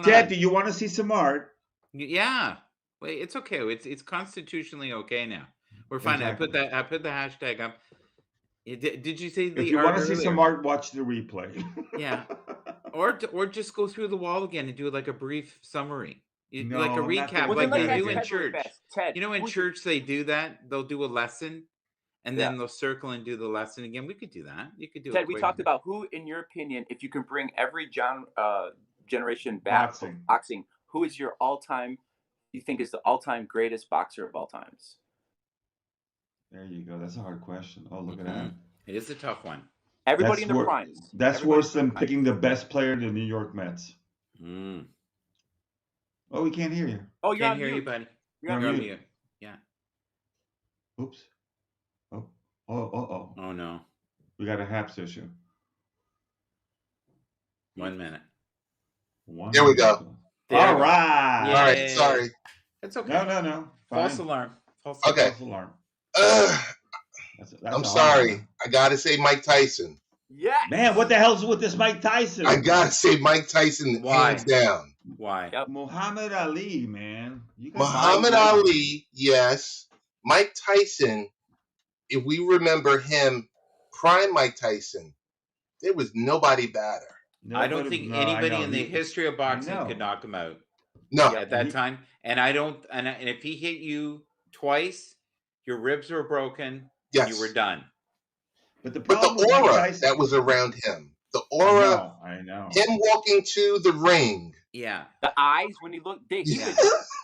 Ted, do you want to see some art? Yeah. Wait, it's okay. It's constitutionally okay now. We're fine. Exactly. I put the hashtag up. Did you say If the you want art to see some earlier? art, watch the replay. Yeah. Or just go through the wall again and do like a brief summary. Like a No, not recap the Well, then like let you me ask do in Ted recap. really church. fast. Ted, You know, in who's your church they do that. They'll do a lesson and yeah? then they'll circle and do the lesson again. We could do that. You could do it Ted, we quick. talked about who, in your opinion, if you can bring every generation back of Boxing. boxing, who is your all-time? You think is the all-time greatest boxer of all times? There you go. That's a hard question. Oh, look at that. It is a tough one. Everybody That's in their primes. That's Everybody worse in their than primes. picking the best player in the New York Mets. Mm. Oh, we can't hear you. Oh, you're Can't on hear mute. you, buddy. You're on You're on mute. mute. Yeah. Oops. Oh. Oh no. We got a Happs issue. 1 minute. There we go. All right. All right. Sorry. That's okay. No. False Fine. alarm. Okay. False alarm. That's I'm sorry. I got to say Mike Tyson. Yeah. Man, what the hell's with this Mike Tyson? I got to say Mike Tyson hands down. Why? Yep. Muhammad Ali, man. Muhammad Ali, yes. Mike Tyson, if we remember him, prime Mike Tyson, there was nobody better. I don't think anybody in the history of boxing could knock him out. No. At that time. And and if he hit you twice, your ribs were broken and you were done. But the aura that was around him, the aura, I know. him walking to the ring. Yeah. The eyes when he looked big.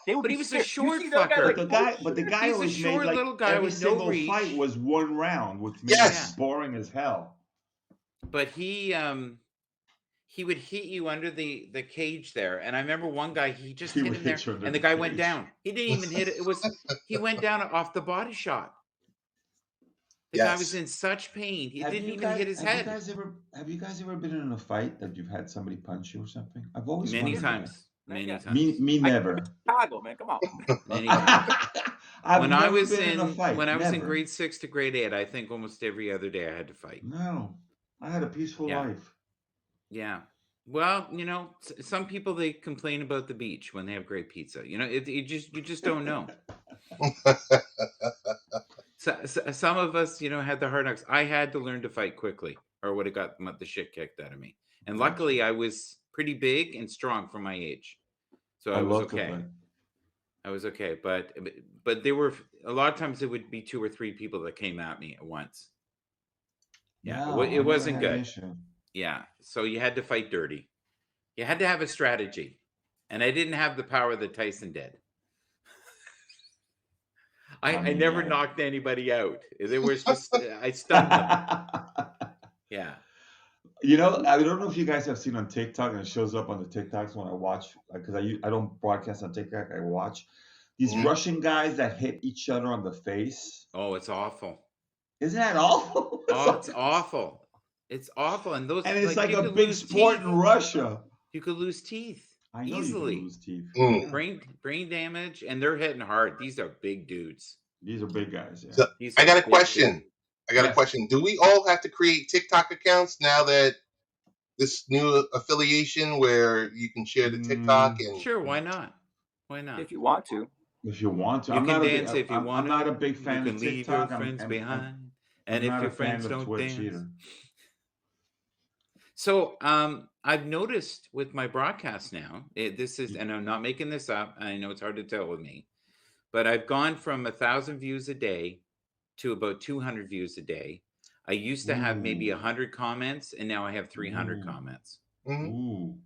But he was a short fucker. But the guy always made like little guy every with single no reach. fight was one round, which made it boring as hell. But he would hit you under the cage there, and I remember one guy he hit him there, and the guy went down. He didn't even hit it. He went down off the body shot. The guy was in such pain. He didn't even hit his head. Have you guys ever been in a fight that you've had somebody punch you or something? I've always many times. Me never. Chicago, man, come on. Many times. when I was in grade 6 to grade 8, I think almost every other day I had to fight. No, I had a peaceful life. Yeah. Well, you know, some people they complain about the beach when they have great pizza. You know, you just don't know. So, some of us, you know, had the hard knocks. I had to learn to fight quickly, or would have got the shit kicked out of me. And luckily, I was pretty big and strong for my age, so I was okay. I was okay, but there were a lot of times it would be 2 or 3 people that came at me at once. Yeah, no, it wasn't good. Yeah, so you had to fight dirty. You had to have a strategy, and I didn't have the power that Tyson did. I never knocked anybody out. They were just I stunned them. Yeah. You know, I don't know if you guys have seen on TikTok, and it shows up on the TikToks when I watch, because I don't broadcast on TikTok. I watch these Russian guys that hit each other on the face. Oh, it's awful. Isn't that awful? Oh, it's awful. It's awful, and it's like a big sport in Russia. You could lose teeth. I know easily. You can lose teeth. Brain damage, and they're hitting hard. These are big dudes. These are big guys. Yeah. So, I got a question. A question. Do we all have to create TikTok accounts now that this new affiliation where you can share the TikTok? And sure, why not? Why not? If you want to. If you want to. You can dance if you want to. I'm not a big fan of TikTok. You can leave your friends behind. And if your friends don't dance. Either. So I've noticed with my broadcast now, and I'm not making this up. I know it's hard to tell with me, but I've gone from 1,000 views a day to about 200 views a day. I used to have maybe 100 comments, and now I have 300 comments. Ooh.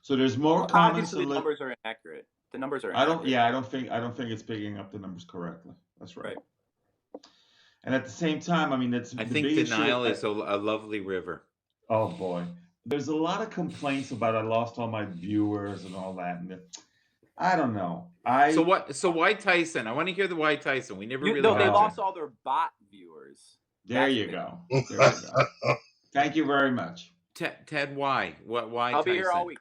So there's more comments. Obviously, the numbers are inaccurate. The numbers are. I don't think it's picking up the numbers correctly. That's right. And at the same time, I mean, I think the Nile is a lovely river. Oh boy, there's a lot of complaints about I lost all my viewers and all that, and I don't know. So why Tyson? I want to hear the why Tyson. We never really. No, they lost all their bot viewers. There you go. There you go. Thank you very much, Ted. Why? Why? I'll be here all week.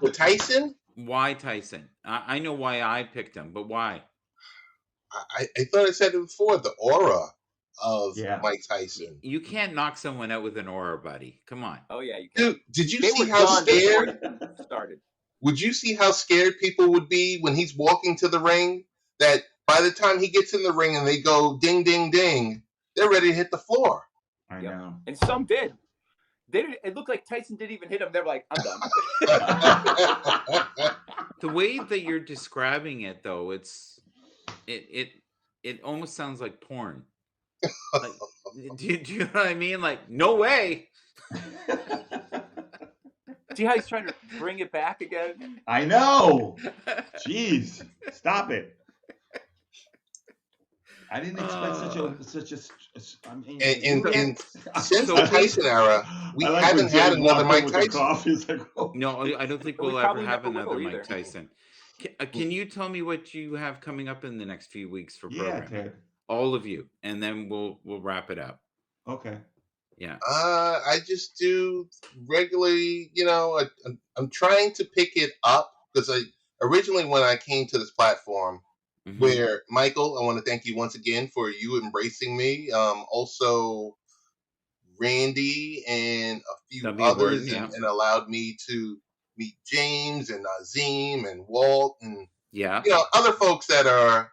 With Tyson? Why Tyson? I know why I picked him, but why? I thought I said it before. The aura. of Yeah. Mike Tyson. You can't knock someone out with an aura, buddy. Come on. Oh yeah, you can. Dude, did you They see were how done before scared? he started. Would you see how scared people would be when he's walking to the ring? That by the time he gets in the ring and they go ding, ding, ding, they're ready to hit the floor. I Yep. know. And some did. They didn't. It looked like Tyson didn't even hit him. They were like, "I'm done." The way that you're describing it, though, it almost sounds like porn. Like, do you know what I mean? Like, no way. See how he's trying to bring it back again? I know. Jeez, stop it. I didn't expect such a. I mean, And since So- the Tyson era, we I like haven't when had Jay another walked in Mike with the Tyson. coffee. It's like, oh. No, I don't think But we we'll ever probably have never will another Mike either. Tyson. Can you tell me what you have coming up in the next few weeks for Yeah, programming? Ted. All of you, and then we'll wrap it up. Okay. Yeah. I just do regularly, I'm trying to pick it up because originally when I came to this platform, Mhm. where Michael, I want to thank you once again for you embracing me. Also, Randy and a few W. others, Horton, yeah. and allowed me to meet James and Nazim and Walt and Yeah. other folks that are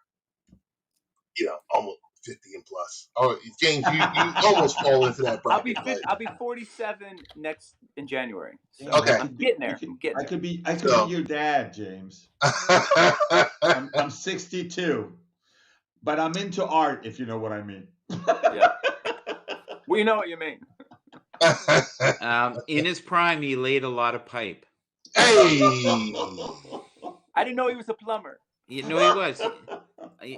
almost 50 and plus. Oh, James, you almost fall into that I'll be bracket. I'll be 47 in January. So Okay. I'm getting there. I'm getting I there. could be So- your dad, James. but I'm 62, but I'm into art, if you know what I mean. Yeah. We know what you mean. In his prime, he laid a lot of pipe. Hey, I didn't know he was a plumber. You know he was.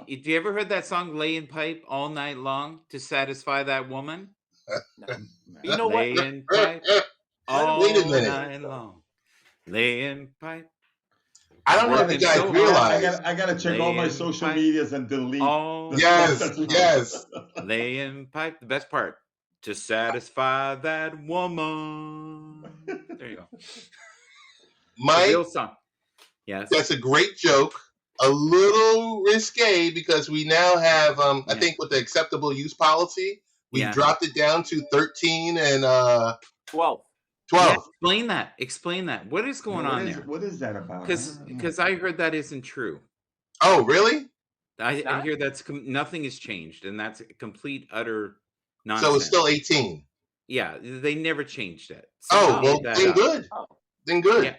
Did you ever heard that song "Laying Pipe All Night Long" to satisfy that woman? You know what? Laying pipe all Wait a minute. night long. Laying pipe. I don't know if you Working guys so hard. realize. I gotta check all my Laying social pipe medias and delete. all the Yes, stuff that's- yes. Laying pipe. The best part. To satisfy that woman. There you go. The Mike, real song. Yes. that's a great joke. A little risque because we now have, I Yeah. think, with the acceptable use policy, we Yeah. dropped it down to 13 and 12. 12. Yeah, explain that. What is going on there? What is that about? Because I heard that isn't true. Oh, really? I Not? hear nothing has changed, and that's complete utter nonsense. So it's still 18. Yeah, they never changed it. Oh, Somebody well, made that then up. good. Oh. Then good. Yeah.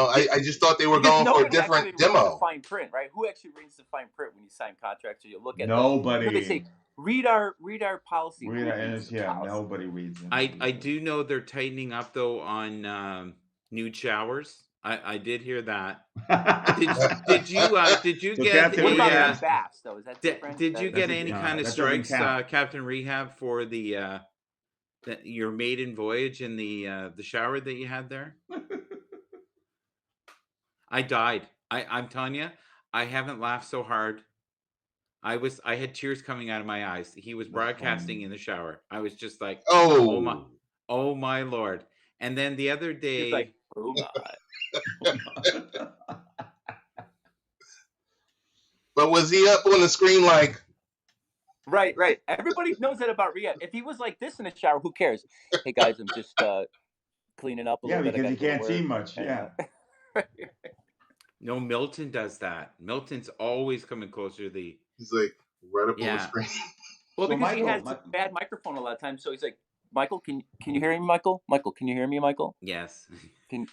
I just thought they were Because going for a nobody different actually reads the demo. fine print, right? Who actually reads the fine print when you sign contracts or you look at Nobody. They say read our policy. Who Read reads the policy? nobody reads it. I do know they're tightening up though on nude showers. I did hear that. Did you So get Captain What about Yeah. the baths though? Is that different? did you That- get That's any a- kind of that doesn't strikes, count. Captain Rehab, for the your maiden voyage in the shower that you had there? I died. I'm telling you, I haven't laughed so hard. I had tears coming out of my eyes. He was That's broadcasting funny. in the shower. I was just like, Oh, oh my Lord. And then the other day, He's like, oh my. but was he up on the screen like, Right. Everybody knows that about Rhea. If he was like this in the shower, who cares? Hey guys, I'm just cleaning up a Yeah, little bit. I because you gotta can't go to see work. much. Yeah. no, Milton does that. Milton's always coming closer to the. he's like, right up on the Yeah. screen? Well, So because he Michael, has a bad microphone a lot of times, so he's like, Michael, can you hear me, Michael? Michael, can you hear me, Michael? Yes.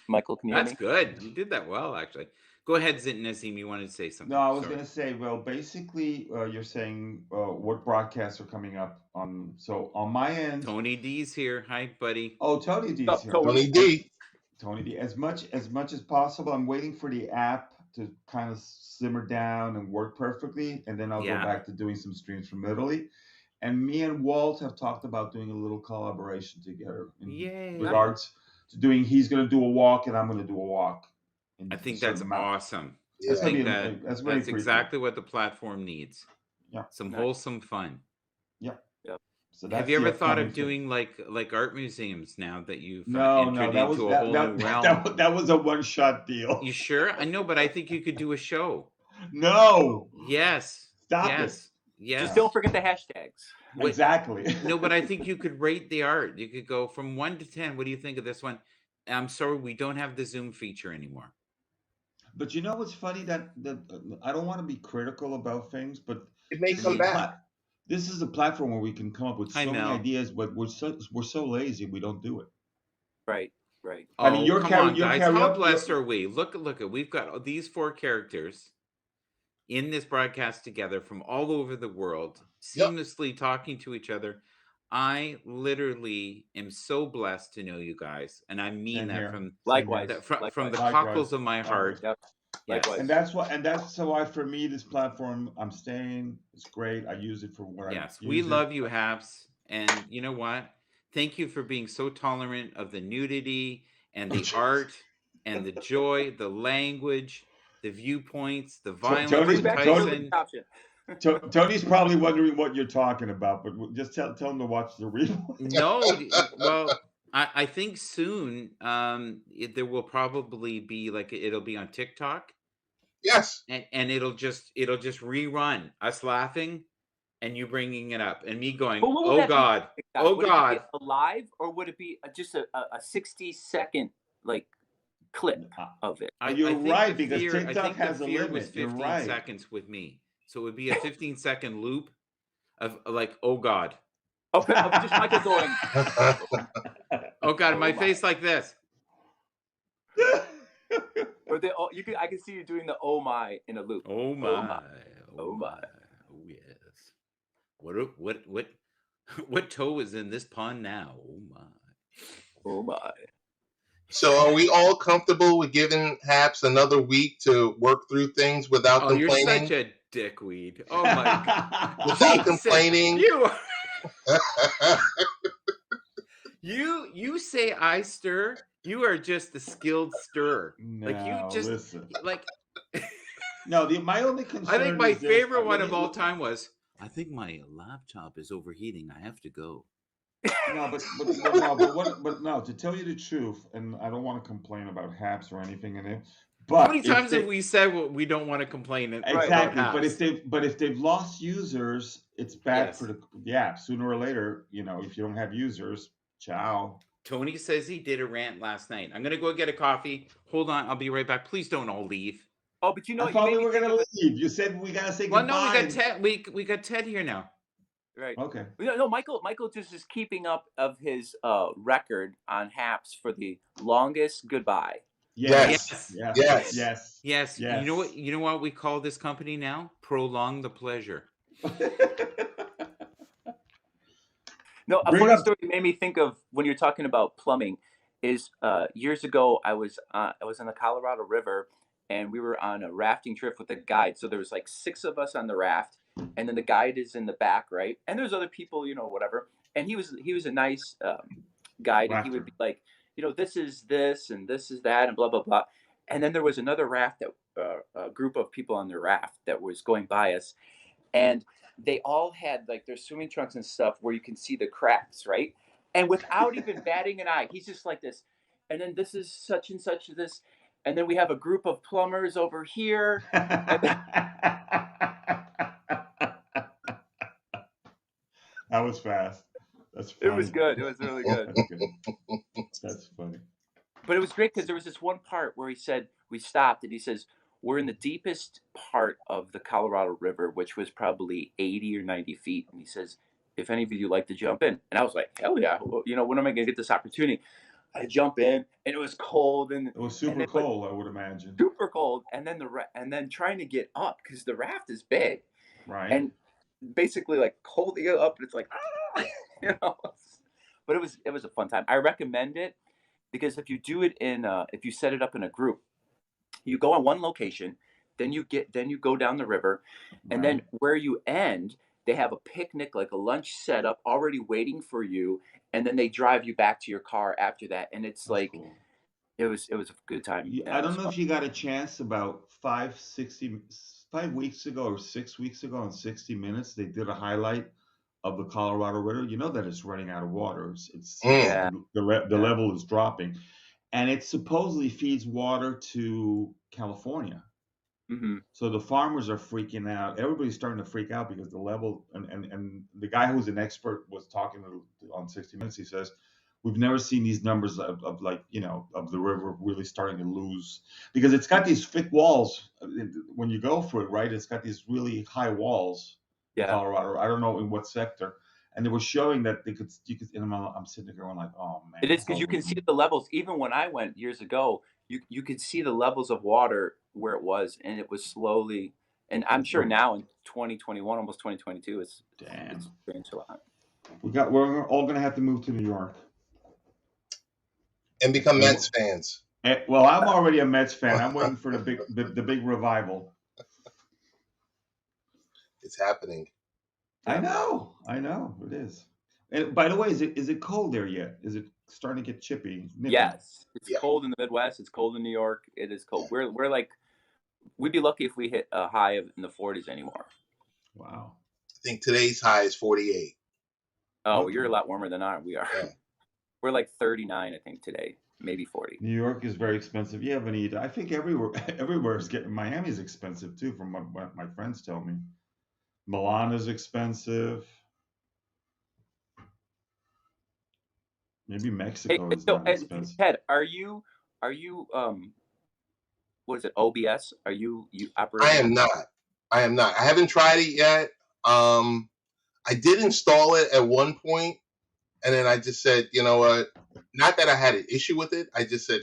Michael, can you hear That's me? good. You did that well, actually. Go ahead, Nazim. You wanted to say something. No, I was Sorry. going to say, well, basically, you're saying what broadcasts are coming up on. So on my end, Tony D's here. Hi, buddy. oh, Tony D's Sup, here. Tony? Tony D. Tony D. As much as possible, I'm waiting for the app to kind of simmer down and work perfectly, and then I'll Yeah. go back to doing some streams from Italy. And me and Walt have talked about doing a little collaboration together in Yay. regards to doing. He's going to do a walk, and I'm going to do a walk. in I a think certain that's amount. awesome. Yeah. That's I gonna think be that that's really that's pretty exactly what the platform needs. Yeah. Some Nice. wholesome fun. Cool. So Have that's you the ever thought upcoming of thing. doing like art museums now that you've No, entered that was into a whole new realm? that was a one-shot deal. You sure? I know, but I think you could do a show. No, Yes. Stop yes. Yes. Just don't forget the hashtags. Exactly. No, but I think you could rate the art. You could go from 1 to 10. What do you think of this one? I'm sorry, we don't have the Zoom feature anymore. But you know what's funny that I don't want to be critical about things, but It may this come is a back. this is a platform where we can come up with Hi, so many Mel. ideas, but we're so lazy we don't do it. Right, right. I mean, Oh, come on, your guys. karaoke. How blessed are we? Look, we've got these 4 characters in this broadcast together from all over the world, Yep. seamlessly talking to each other. I literally am so blessed to know you guys, and I mean Same that here. from Same Likewise. here. from the Likewise. cockles of my Likewise. heart. Yep. Yes. Likewise. And that's why for me this platform I'm staying. It's great. I use it for what Yes, I we use love it. you, Happs. And you know what? Thank you for being so tolerant of the nudity and the art and the joy, the language, the viewpoints, the violence Tony's of Back to Tyson. option. Tony's probably wondering what you're talking about, but just tell him to watch the replay. No, well, I think soon there will probably be like it'll be on TikTok Yes. and it'll just rerun us laughing and you bringing it up and me going, But what would oh that be? God, oh Would God. it be live, or would it be just a 60-second like clip of it? You're think right, the because fear, TikTok has a was limit. 15 You're right. seconds with me. So it would be a 15-second loop of like, oh God. Okay, of just Michael going, Oh God, Oh my my. face like this. or I can see you doing the oh my in a loop. Oh my. Oh my. Oh my. Oh yes. What toe is in this pond now? Oh my. Oh my. So are we all comfortable with giving Happs another week to work through things without Oh, you're complaining? such a dickweed. Oh my God. Without complaining? You say I stir. You are just a skilled stirrer. Like you No, just listen. like. No, my only concern. I think my is this, favorite one let of me- all time was. I think my laptop is overheating. I have to go. No, but no. To tell you the truth, and I don't want to complain about Happs or anything in it. But How many times have we said we don't want to complain? Exactly, about Happs? but if they've lost users, it's bad Yes. for the app. Sooner or later, if you don't have users, ciao. Tony says he did a rant last night. I'm gonna go get a coffee. Hold on, I'll be right back. Please don't all leave. Oh, but I thought we were gonna leave. You said we gotta say Well, goodbye. no, we got Ted. We got Ted here now. Right. Okay. No, Michael just is keeping up of his record on Happs for the longest goodbye. Yes. Yes. You know what? You know what we call this company now? Prolong the pleasure. No, a funny story made me think of when you're talking about plumbing. Is years ago I was on the Colorado River, and we were on a rafting trip with a guide. So there was like 6 of us on the raft, and then the guide is in the back, right? And there's other people, whatever. And he was a nice guide, and he would be like, this is this and this is that and blah blah blah. And then there was another raft that a group of people on the raft that was going by us, and they all had like their swimming trunks and stuff where you can see the cracks, right? And without even batting an eye, he's just like this. And then this is such and such this. And then we have a group of plumbers over here. That was fast. That's funny. It was good. It was really good. That's funny. But it was great because there was this one part where he said, we stopped and he says, we're in the deepest part of the Colorado River, which was probably 80 or 90 feet. And he says, if any of you like to jump in. And I was like, hell yeah. Well, when am I going to get this opportunity? I jump in, and it was cold. And it was super cold, I would imagine. Super cold. And then and then trying to get up because the raft is big. Right. And basically like holding it up, and it's like, But it was a fun time. I recommend it because if you do it if you set it up in a group, you go on one location, then you go down the river, and then where you end, they have a picnic, like a lunch setup already waiting for you, and then they drive you back to your car after that, and it's That's like cool. It was a good time. I don't know if you got a chance about 5 weeks ago or 6 weeks ago on 60 Minutes, they did a highlight of the Colorado River. You know that it's running out of water. The level is dropping. And it supposedly feeds water to California. Mm-hmm. So the farmers are freaking out. Everybody's starting to freak out because the level and the guy who's an expert was talking on 60 Minutes. He says, we've never seen these numbers of like, of the river really starting to lose, because it's got these thick walls when you go for it, right? It's got these really high walls in Yeah. Colorado. I don't know in what sector. And they were showing that you could, and I'm sitting there going like, oh man. It is, because you can see the levels. Even when I went years ago, you could see the levels of water where it was, and it was slowly. And I'm sure now in 2021, almost 2022, it's changed a lot. We're all gonna have to move to New York and become Mets fans. Well, I'm already a Mets fan. I'm waiting for the big revival. It's happening. I know it is. And by the way, is it cold there yet? Is it starting to get chippy? Nippy? Yes, it's cold in the Midwest. It's cold in New York. It is cold. We're like, we'd be lucky if we hit a high in the 40s anymore. Wow. I think today's high is 48. Oh, okay. You're a lot warmer than we are. Yeah. We're like 39, I think, today, maybe 40. New York is very expensive. Yeah, Vanita. I think everywhere is getting. Miami's expensive too, from what my friends tell me. Milan is expensive. Maybe Mexico is not expensive. Ted, are you what is it, OBS? Are you operating? I am not. I haven't tried it yet. I did install it at one point, and then I just said, you know what? Not that I had an issue with it. I just said,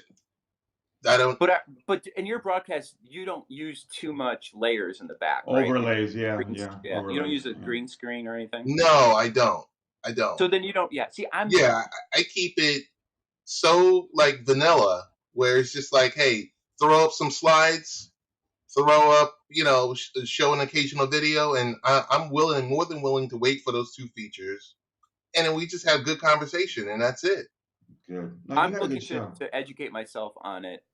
I don't. But in your broadcast, you don't use too much layers in the back, overlays, right? Yeah. Overlays, you don't use a green screen or anything. No, I don't. So then you don't. Yeah. See, I keep it so like vanilla, where it's just like, hey, throw up some slides, throw up, show an occasional video, and I'm more than willing to wait for those two features, and then we just have good conversation, and that's it. Good. No, I'm looking to educate myself on it,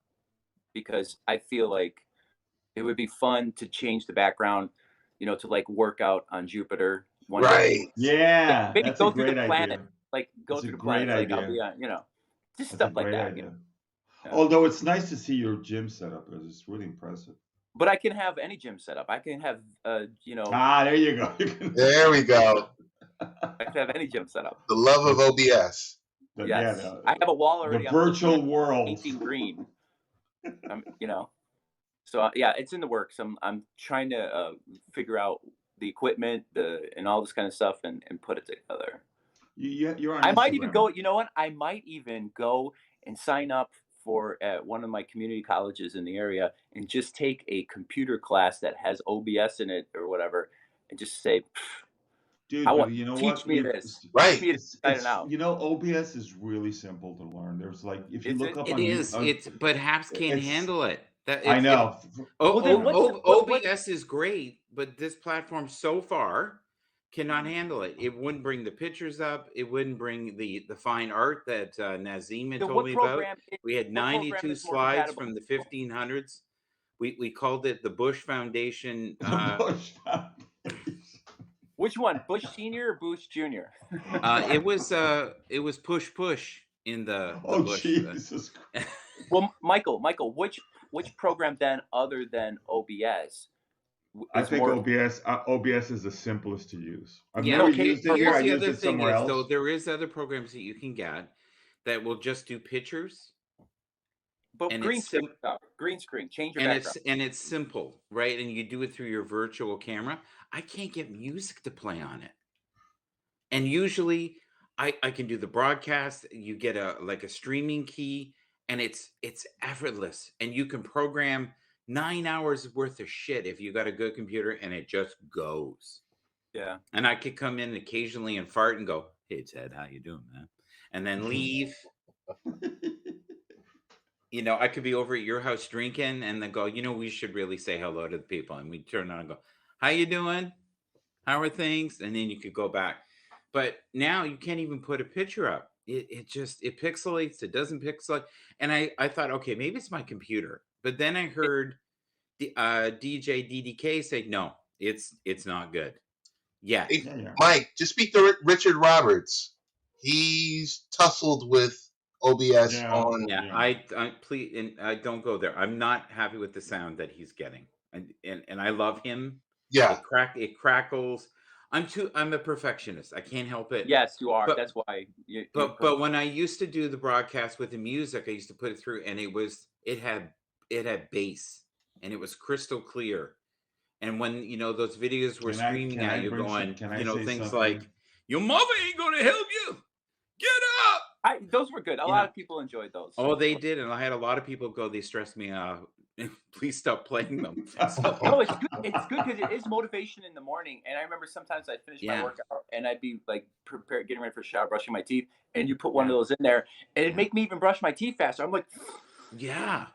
because I feel like it would be fun to change the background, to like work out on Jupiter one day. Yeah, maybe that's go a through great the planet, idea. like go That's through the great planet, idea. like I'll be on, just that's stuff like that. Yeah. Although it's nice to see your gym setup, because it's really impressive. But I can have any gym setup. I can have, there you go. There we go. I can have any gym setup. The love of OBS. Yes, I have a wall already. The virtual world. Painting green. So yeah, it's in the works. I'm trying to figure out the equipment, and all this kind of stuff, and put it together. You're on I Instagram. might even go. You know what? I might even go and sign up for at one of my community colleges in the area, and just take a computer class that has OBS in it or whatever, and just say, dude, you know teach what? me this. Right. Teach me this out. OBS is really simple to learn. There's like, if you look up on YouTube, but Happs can't handle it. I know. OBS is great, but this platform so far cannot handle it. It wouldn't bring the pictures up. It wouldn't bring the fine art that Nazim had told me about. We had 92 slides from the 1500s. We called it the Bush Foundation. Which one, Bush Senior or Bush Junior? It was push in the Bush. Jesus. Well, Michael, which program then, other than OBS? I think OBS is the simplest to use. I've never used it here. I used it somewhere else. Though, there is other programs that you can get that will just do pictures. But green screen, change your background. And it's simple, right? And you do it through your virtual camera. I can't get music to play on it. And usually I can do the broadcast. You get a streaming key, and it's effortless. And you can program 9 hours worth of shit if you got a good computer, and it just goes. Yeah. And I could come in occasionally and fart and go, "Hey Ted, how you doing, man?" And then leave. I could be over at your house drinking, and then go, we should really say hello to the people. And we turn on and go, "How you doing? How are things?" And then you could go back. But now you can't even put a picture up. It pixelates. It doesn't pixelate. And I thought, okay, maybe it's my computer. But then I heard DJ DDK say, no, it's not good. Yeah. Hey, Mike, just speak to Richard Roberts. He's tussled with OBS on. Yeah, I please, and I don't go there. I'm not happy with the sound that he's getting. and I love him. Yeah. It crackles. I'm a perfectionist. I can't help it. Yes, you are. But That's why. but when I used to do the broadcast with the music, I used to put it through, and it had bass, and it was crystal clear. And when those videos were screaming at you, going, things like, "Your mother ain't gonna help you. Get up." Those were good. A lot of people enjoyed those. Oh, they did, and I had a lot of people go, "They stressed me out. Please stop playing them." So, no, it's good. It's good because it is motivation in the morning. And I remember sometimes I'd finish my workout and I'd be like prepared, getting ready for a shower, brushing my teeth, and you put one of those in there, and it'd make me even brush my teeth faster. I'm like, yeah,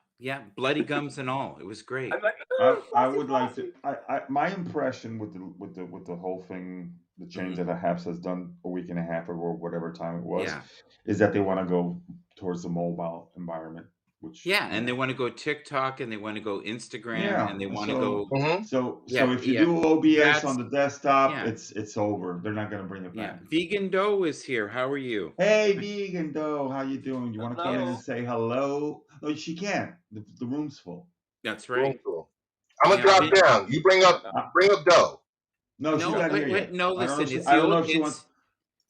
bloody gums and all. It was great. I'm like, I would like to. My impression with the whole thing, the change that Happs has done a week and a half ago, or whatever time it was, is that they want to go towards the mobile environment. Which and they want to go TikTok, and they want to go Instagram, and they want to go. So if you do OBS on the desktop, it's over. They're not going to bring it back. Vegan Dough is here. How are you? Hey, Vegan Dough, how you doing? You want to come in and say hello? No, she can't. The room's full. That's right. I'm gonna drop down. You bring up Dough. No, she's not here yet. No, listen.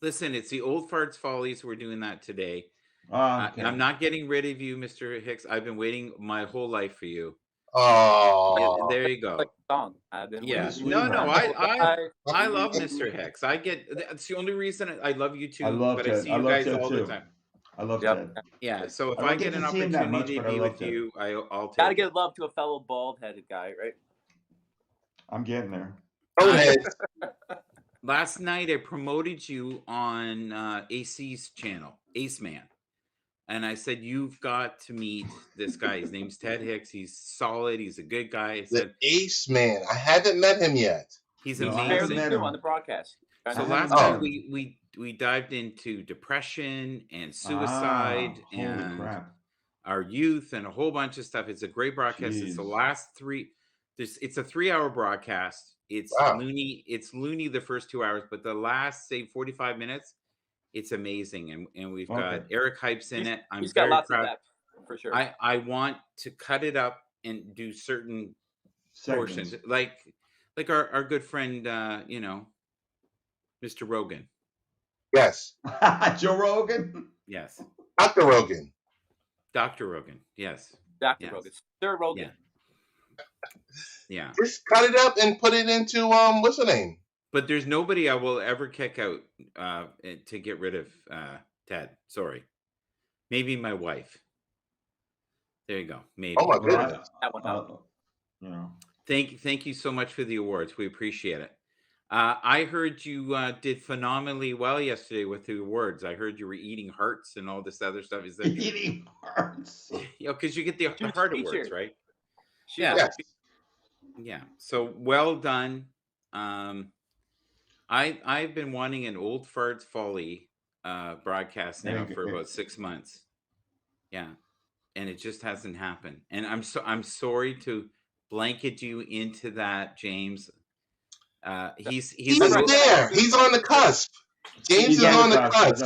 Listen, it's the Old Farts Follies. We're doing that today. Okay. I'm not getting rid of you, Mr. Hicks. I've been waiting my whole life for you. Oh, there you go. Like a song. I love Mr. Hicks. That's the only reason I love you too. I see you guys all the time. I love Ted. Yeah, so if I get an opportunity to be with you, I'll take. Gotta give love to a fellow bald-headed guy, right? I'm getting there. Last night I promoted you on AC's channel, Ace Man. And I said, you've got to meet this guy. His name's Ted Hicks. He's solid. He's a good guy. I said, the Ace Man. I haven't met him yet. He's amazing. On the broadcast. So last time we dived into depression and suicide and our youth and a whole bunch of stuff. It's a great broadcast. Jeez. It's the last three. It's a 3-hour broadcast. It's loony. It's loony the first 2 hours, but the last, say, 45 minutes, it's amazing. And we've got Eric Hypes in it. I'm very lots proud. Of that, for sure. I want to cut it up and do certain portions, like our good friend, Mr. Rogan. Yes. Joe Rogan. Yes. Dr. Rogan. Dr. Rogan. Yes. Dr. Rogan. Sir Rogan. Yeah. Just cut it up and put it into what's the name? But there's nobody I will ever kick out to get rid of Ted. Sorry. Maybe my wife. There you go. Maybe. Oh my goodness. That one Thank you so much for the awards. We appreciate it. I heard you did phenomenally well yesterday with the awards. I heard you were eating hearts and all this other stuff. Is that eating hearts? Because you get the heart awards, right? Yes. Yeah. So well done. I've been wanting an Old Farts Folly broadcast now for about 6 months. Yeah, and it just hasn't happened. And I'm sorry to blanket you into that, James. He's there. He's on the cusp. James is on the cusp.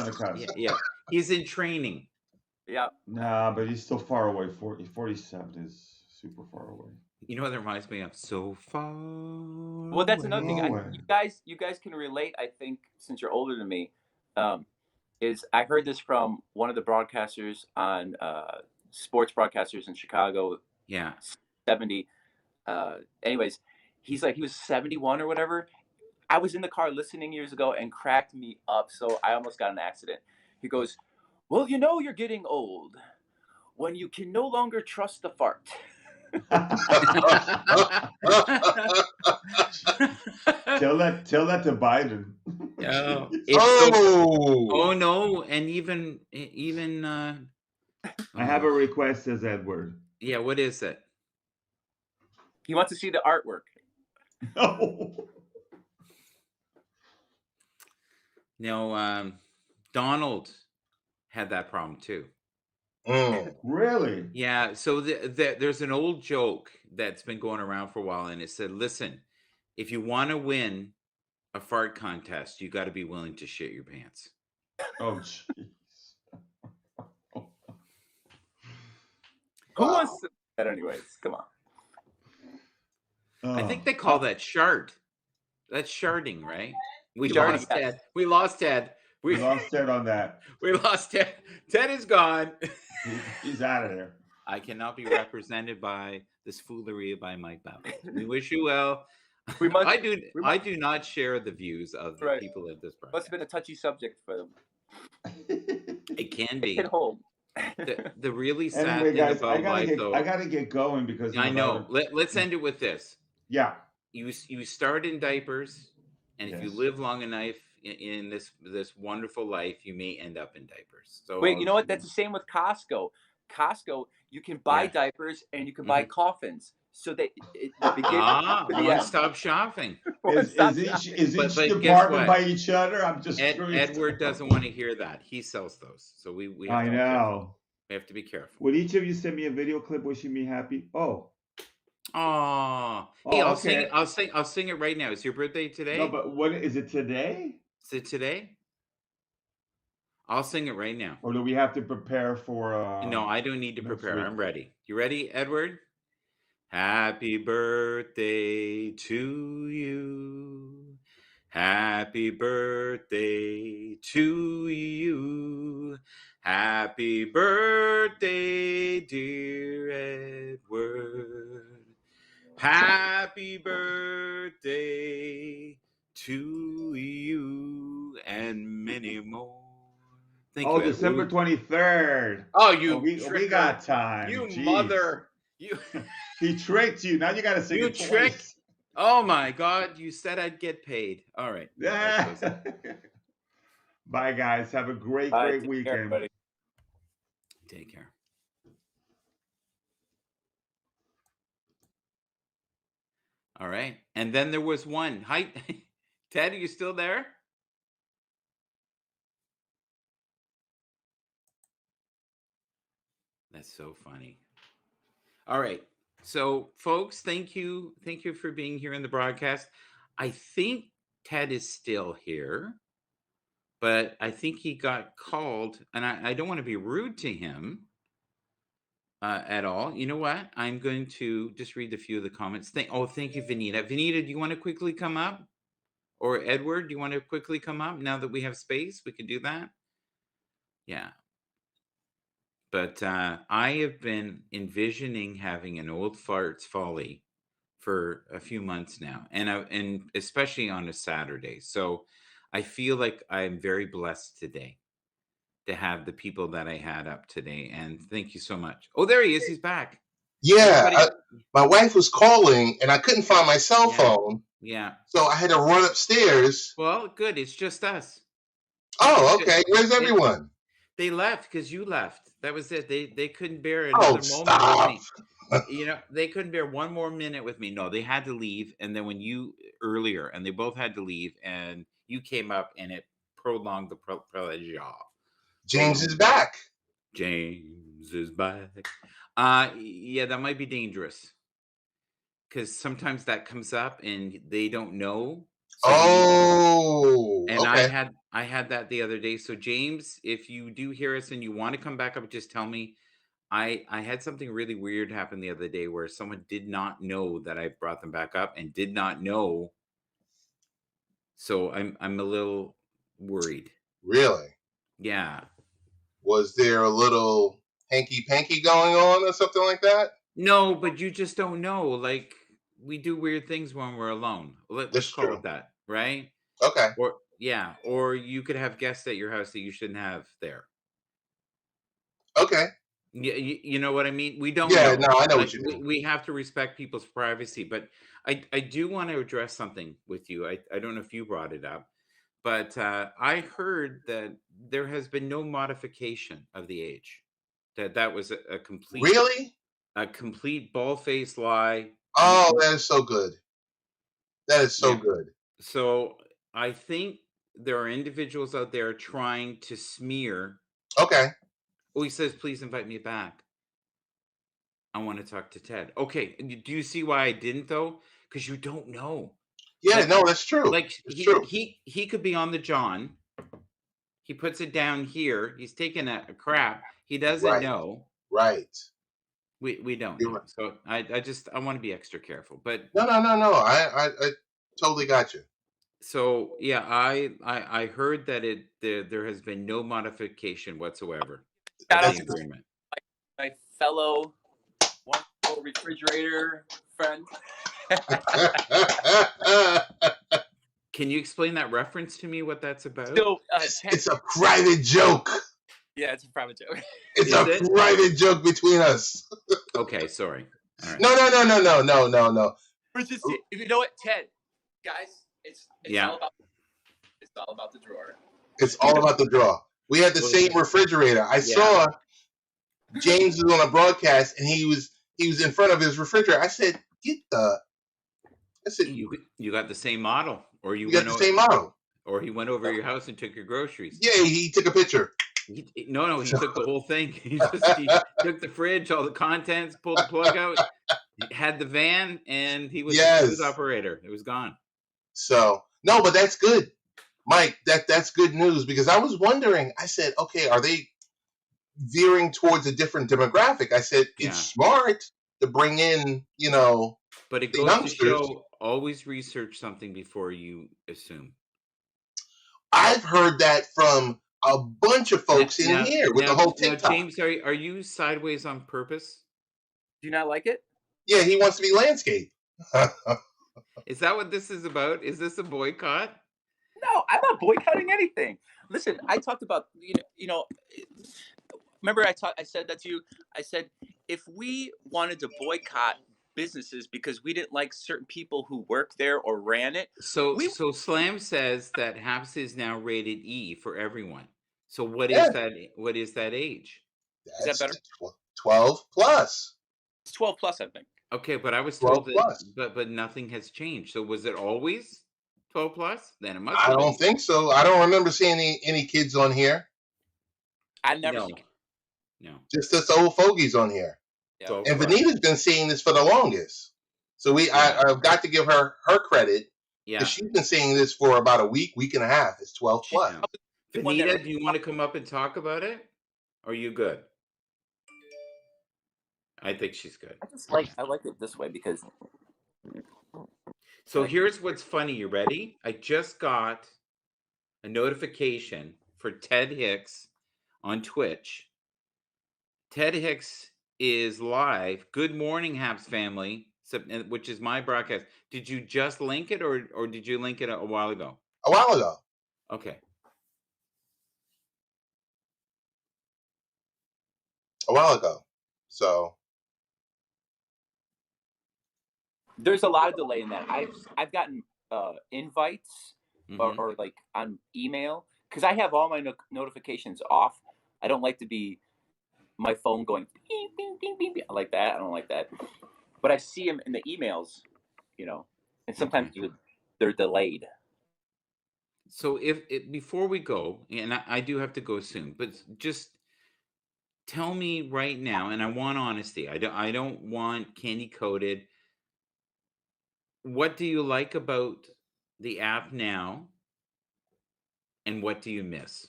Yeah. He's in training. Yeah. Nah, but he's still far away. 47 is super far away. You know what that reminds me of? So far. Well, that's another thing. You guys can relate. I think since you're older than me, is I heard this from one of the broadcasters on sports broadcasters in Chicago. Yeah. 70. Anyways, he's like, he was 71 or whatever. I was in the car listening years ago and cracked me up. So I almost got in an accident. He goes, well, you're getting old when you can no longer trust the fart. Tell that to Biden. Oh no, and even I have a request, says Edward. Yeah, what is it? He wants to see the artwork. No, Donald had that problem too. Really? Yeah. So there's an old joke that's been going around for a while, and it said, "Listen, if you want to win a fart contest, you got to be willing to shit your pants." Oh, jeez. Who wants to do that anyways? Come on. I think they call that shard. That's sharding, right? We Sharding, lost yes. Ted. We lost Ted. We lost Ted on that. We lost Ted. Ted is gone. He's out of there. I cannot be represented by this foolery by Mike Baffles. We wish you well. I do not share the views of the people at this broadcast. Must have been a touchy subject for them. It can be. Hit home. The really sad anyway, thing guys, about life, though. I gotta get going because I know. Let's end it with this. Yeah. You start in diapers, and if you live long enough in this wonderful life, you may end up in diapers. So wait, you know what? That's the same with Costco. Costco, you can buy diapers and you can buy coffins. So that one-stop shopping. Is each department by each other? I'm just curious. Edward doesn't want to hear that. He sells those, so we have I know. We have to be careful. Would each of you send me a video clip wishing me happy? Hey, I'll sing it. I'll sing it right now. Is your birthday today? No, but what is it today? Is it today? I'll sing it right now. Or do we have to prepare for No, I don't need to prepare. I'm ready. You ready, Edward? Happy birthday to you. Happy birthday to you. Happy birthday, dear Edward. Happy birthday to you and many more. Thank you, December 23rd. Oh, we got time. You Jeez. mother. You He tricked you. Now you got to sing it twice. Oh my God! You said I'd get paid. All right. Yeah. Bye, guys. Have a great weekend. Take care. All right. And then there was one. Hi, Ted. Are you still there? That's so funny. All right. So, folks, thank you for being here in the broadcast. I think Ted is still here, but I think he got called, and I don't want to be rude to him at all. You know what? I'm going to just read a few of the comments. Thank you, Vanita. Vanita, do you want to quickly come up? Or Edward, do you want to quickly come up now that we have space? We can do that. Yeah. But I have been envisioning having an old farts folly for a few months now, and especially on a Saturday. So I feel like I'm very blessed today to have the people that I had up today. And thank you so much. Oh, there he is. He's back. Yeah. My wife was calling and I couldn't find my cell phone. Yeah. So I had to run upstairs. Well, good. It's just us. Oh, okay. Where's everyone? They left because you left. That was it. They couldn't bear another moment with me. You know, they couldn't bear one more minute with me. No, they had to leave. And then when you earlier, and they both had to leave, and you came up, and it prolonged the pleasure. James is back. James is back. Yeah, that might be dangerous because sometimes that comes up and they don't know. So and okay. I had that the other day. So James, if you do hear us and you want to come back up, just tell me. I had something really weird happen the other day where someone did not know that I brought them back up and did not know. So I'm a little worried. Really? Yeah. Was there a little hanky-panky going on or something like that? No, but you just don't know. Like, we do weird things when we're alone. Let's call it that, right? Okay. Or you could have guests at your house that you shouldn't have there. Okay. Yeah, you know what I mean? We don't know. Yeah, no, I know what you mean. We have to respect people's privacy, but I do want to address something with you. I don't know if you brought it up, but I heard that there has been no modification of the age. That was a complete a complete bald-faced lie. Oh, that is so good. That is so good. So I think there are individuals out there trying to smear. Okay. Oh, he says, please invite me back. I want to talk to Ted. Okay. Do you see why I didn't, though? Because you don't know. Yeah, no, that's true. Like, true. He could be on the John. He puts it down here. He's taking a crap. He doesn't know. Right. We don't You're know. right. So I want to be extra careful. But No. I totally got you. so yeah, I heard that there has been no modification whatsoever Shout of out the That's to agreement. my fellow wonderful refrigerator friend. Can you explain that reference to me? What that's about? So, it's a private joke. yeah, it's a private joke. It's Is a it? private joke between us. Okay, sorry. All right. No. We're just, you know what, Ted, guys, it's Yeah. all about the drawer. It's all about the draw. We had the Well, same refrigerator. I saw James was on a broadcast and he was in front of his refrigerator. I said, you got the same model, or you we got went the over, same model. or he went over your house and took your groceries. Yeah, he took a picture. No, he took the whole thing. He took the fridge, all the contents, pulled the plug out, had the van, and he was the smooth Yes. operator. It was gone. So no, but that's good, Mike. That's good news because I was wondering. I said, okay, are they veering towards a different demographic? I said Yeah. it's smart to bring in, But it the goes to youngsters. show, always research something before you assume. I've heard that from a bunch of folks in here with the whole Now, TikTok. James, are you sideways on purpose? Do you not like it? Yeah, he wants to be landscape. Is that what this is about? Is this a boycott? No, I'm not boycotting anything. Listen, I talked about remember I said that to you. I said if we wanted to boycott businesses because we didn't like certain people who worked there or ran it. So Slam says that Happs is now rated E for everyone. So what Yeah. is that? What is that age? Is that better? 12 plus. It's 12 plus, I think. Okay, but I was 12 told that, plus. but nothing has changed. So was it always 12 plus? Then it must. I don't think so. I don't remember seeing any kids on here. I never No. seen. No. Just us old fogies on here. Yeah. 12 And plus. Vanita's been seeing this for the longest. So I've got to give her credit. Yeah. Because she's been saying this for about a week and a half. It's 12 plus. Yeah. Vanita, do you want to come up and talk about it? Or are you good? I think she's good. I like it this way because. So here's what's funny. You ready? I just got a notification for Ted Hicks on Twitch. Ted Hicks is live. Good morning, Happs family, which is my broadcast. Did you just link it, or did you link it a while ago? A while ago. Okay. A while ago. So. There's a lot of delay in that. I've gotten invites or like on email because I have all my notifications off. I don't like to be my phone going bing, bing, bing, bing, bing, like that. I don't like that. But I see them in the emails, and sometimes they're delayed. So if before we go, and I do have to go soon, but just tell me right now, and I want honesty. I don't want candy coated. What do you like about the app now? And what do you miss?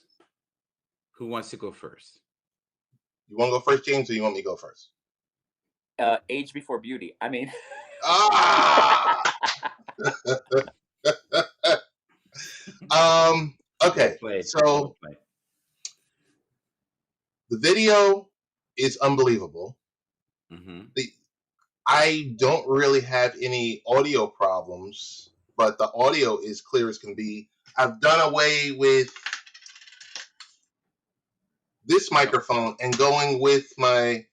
Who wants to go first? You want to go first, James, or you want me to go first? Age before beauty. I mean. Okay. So the video is unbelievable. I don't really have any audio problems, but the audio is clear as can be. I've done away with this microphone and going with my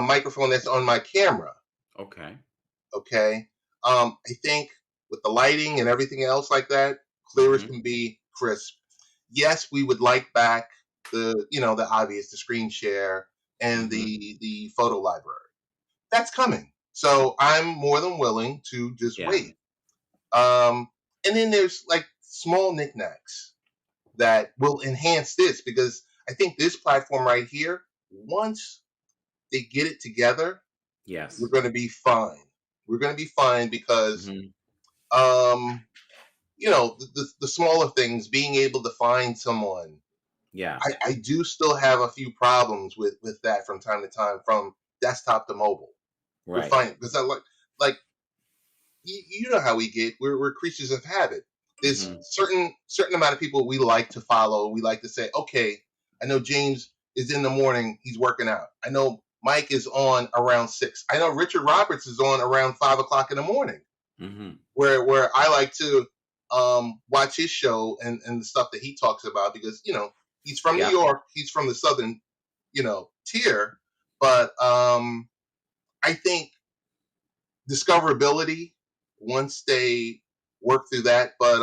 microphone that's on my camera. Okay. I think with the lighting and everything else like that, clear as can be, crisp. Yes, we would like back the obvious, the screen share and the photo library. That's coming. So I'm more than willing to just wait. And then there's like small knickknacks that will enhance this because I think this platform right here, once they get it together, we're going to be fine. We're going to be fine because, the smaller things, being able to find someone. I do still have a few problems with that from time to time from desktop to mobile. We're Right. fine because I like you know how we get. We're creatures of habit. There's Mhm. certain amount of people we like to follow. We like to say, okay, I know James is in the morning. He's working out. I know Mike is on around 6. I know Richard Roberts is on around 5 o'clock in the morning. Mhm. Where I like to watch his show and the stuff that he talks about because he's from New Yeah. York. He's from the southern tier, but I think discoverability once they work through that. But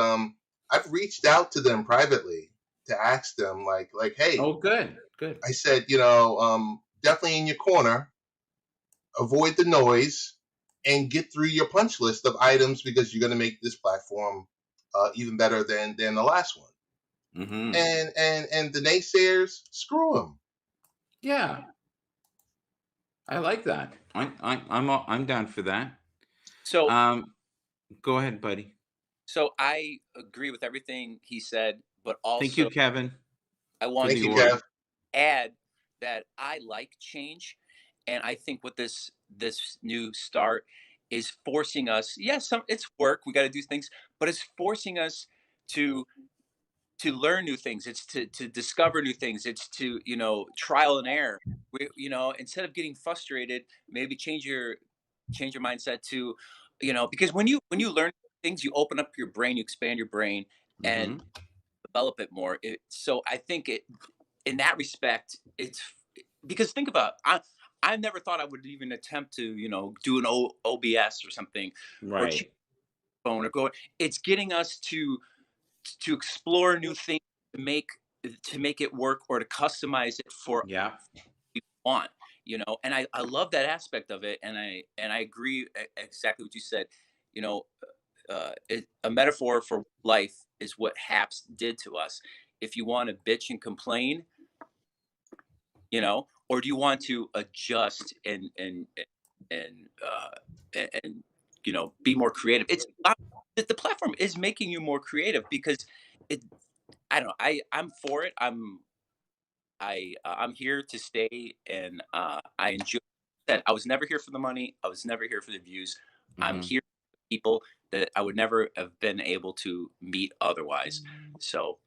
I've reached out to them privately to ask them like hey, Oh, good. Good. I said definitely in your corner, avoid the noise, and get through your punch list of items because you're going to make this platform even better than the last one. Mhm. And the naysayers, screw them. Yeah. I like that. I'm down for that. So Go ahead, buddy. so I agree with everything he said, but Thank you, also Kevin, I for want Thank the you, to Kev. order. add that I like change, and I think what this new start is forcing us. Yes, it's work. We got to do things, but it's forcing us to learn new things. It's to discover new things. It's to trial and error. Instead of getting frustrated, maybe change your mindset to because when you learn things, you open up your brain, you expand your brain, and Mhm. develop it more. So I think in that respect, it's because think about I never thought I would even attempt to do an OBS or something or change Right. phone or go. It's getting us to explore new things to make it work or to customize it for Yeah. what we want. And I love that aspect of it, and I agree exactly what you said. You know, a metaphor for life is what Happs did to us. If you want to bitch and complain, or do you want to adjust and be more creative? The platform is making you more creative because it. I don't know. I'm for it. I'm here to stay, and I enjoy that. I was never here for the money. I was never here for the views. I'm Mhm. here for people that I would never have been able to meet otherwise. So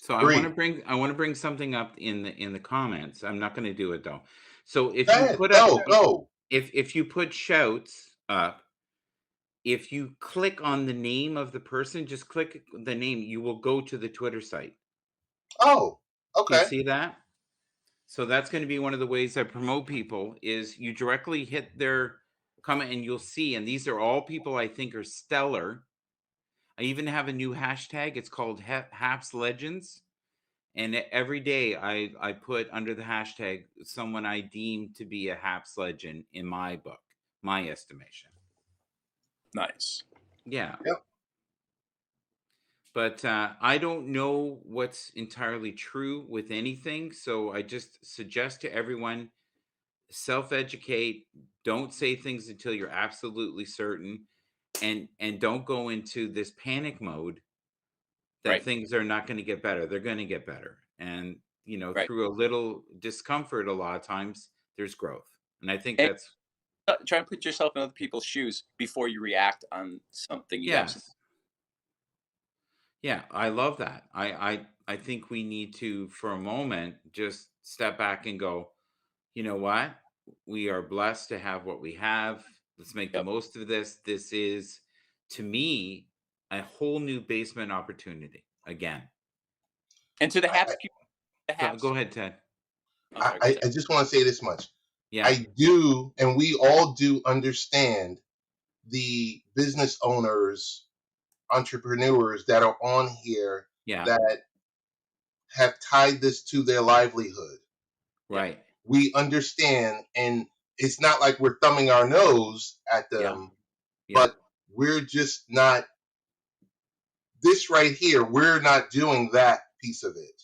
So Agreed. I want to bring something up in the comments. I'm not going to do it though. So Go ahead. Go. if you put shouts up, if you click on the name of the person, just click the name, you will go to the Twitter site. Oh, Do you okay. see that? So that's going to be one of the ways I promote people is you directly hit their comment and you'll see, and these are all people I think are stellar. I even have a new hashtag. It's called Haps Legends. And every day I put under the hashtag someone I deem to be a Haps legend in my book, my estimation. nice. Yeah. Yep. But I don't know what's entirely true with anything. So I just suggest to everyone self-educate. Don't say things until you're absolutely certain. And don't go into this panic mode that Right. things are not going to get better. They're going to get better. And, Right. through a little discomfort, a lot of times there's growth. And I think And that's, try and put yourself in other people's shoes before you react on something you absolutely. yes. Yeah, I love that. I think we need to, for a moment, just step back and go, you know what? We are blessed to have what we have. Let's make the Yep. most of this. This is, to me, a whole new basement opportunity again. And to the I, Haps, the Go Haps. ahead, Ted. I'm sorry. Go I ahead. just want to say this much. Yeah. I do, and we all do understand the business owners, entrepreneurs that are on here Yeah. that have tied this to their livelihood. Yeah. Right. We understand, and it's not like we're thumbing our nose at Yeah. them, Yeah. but we're just not this right here. We're not doing that piece of it.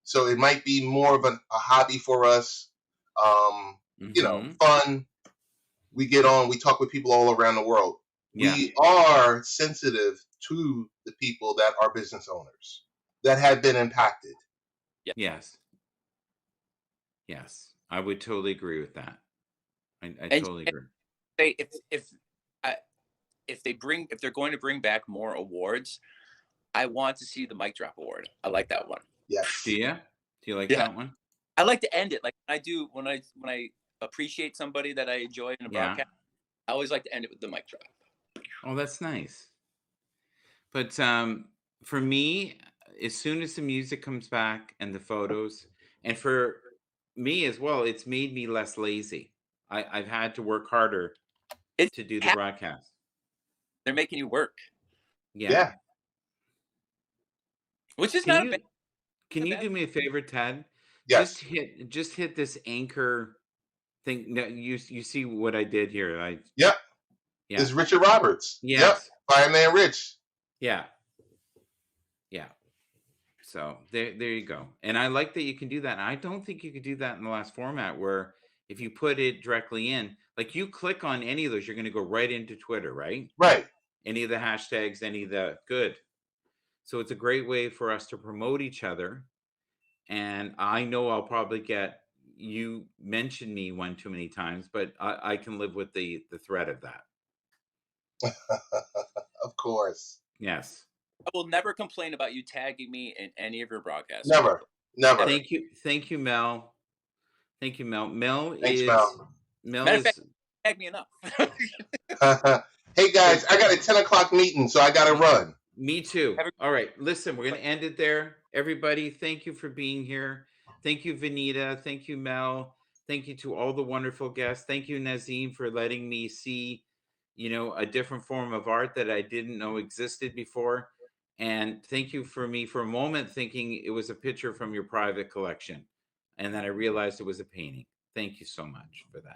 So it might be more of a hobby for us. Mm-hmm. Fun. We get on, we talk with people all around the world. Yeah. We are sensitive to the people that are business owners that have been impacted. Yeah. Yes. Yes. I would totally agree with that. I And totally agree. say if they're going to bring back more awards, I want to see the mic drop award. I like that one. Yes. Do you? Do you like Yeah. that one? I like to end it like I do when I appreciate somebody that I enjoy in a Yeah. broadcast. I always like to end it with the mic drop. Oh, that's nice. But for me, as soon as the music comes back and the photos, and for me as well, it's made me less lazy. I've had to work harder It's to do the hap- broadcast. They're making you work, Yeah. Yeah. which is Can not you a bad. can you bad- do me a favor, Ted? Yes. Just hit this anchor thing. No, you see what I did here. Yep. Yeah. It's Richard Roberts. Yes. Yep. Fireman Rich. Yeah. Yeah. So there you go. And I like that you can do that. And I don't think you could do that in the last format where if you put it directly in, like you click on any of those, you're going to go right into Twitter, right? Right. Any of the hashtags, any of the good. So it's a great way for us to promote each other. And I know I'll probably get you mention me one too many times, but I can live with the threat of that. Of course. Yes. I will never complain about you tagging me in any of your broadcasts. Never. Never. Thank you, Mel. Thank you, Mel. Thanks, Mel. Matter of fact, tag me enough. Hey guys, I got a 10 o'clock meeting, so I got to run. Me too. All right. Listen, we're going to end it there. Everybody, thank you for being here. Thank you, Vanita. Thank you, Mel. Thank you to all the wonderful guests. Thank you, Nazim, for letting me see, a different form of art that I didn't know existed before. And thank you for me for a moment thinking it was a picture from your private collection. And then I realized it was a painting. Thank you so much for that.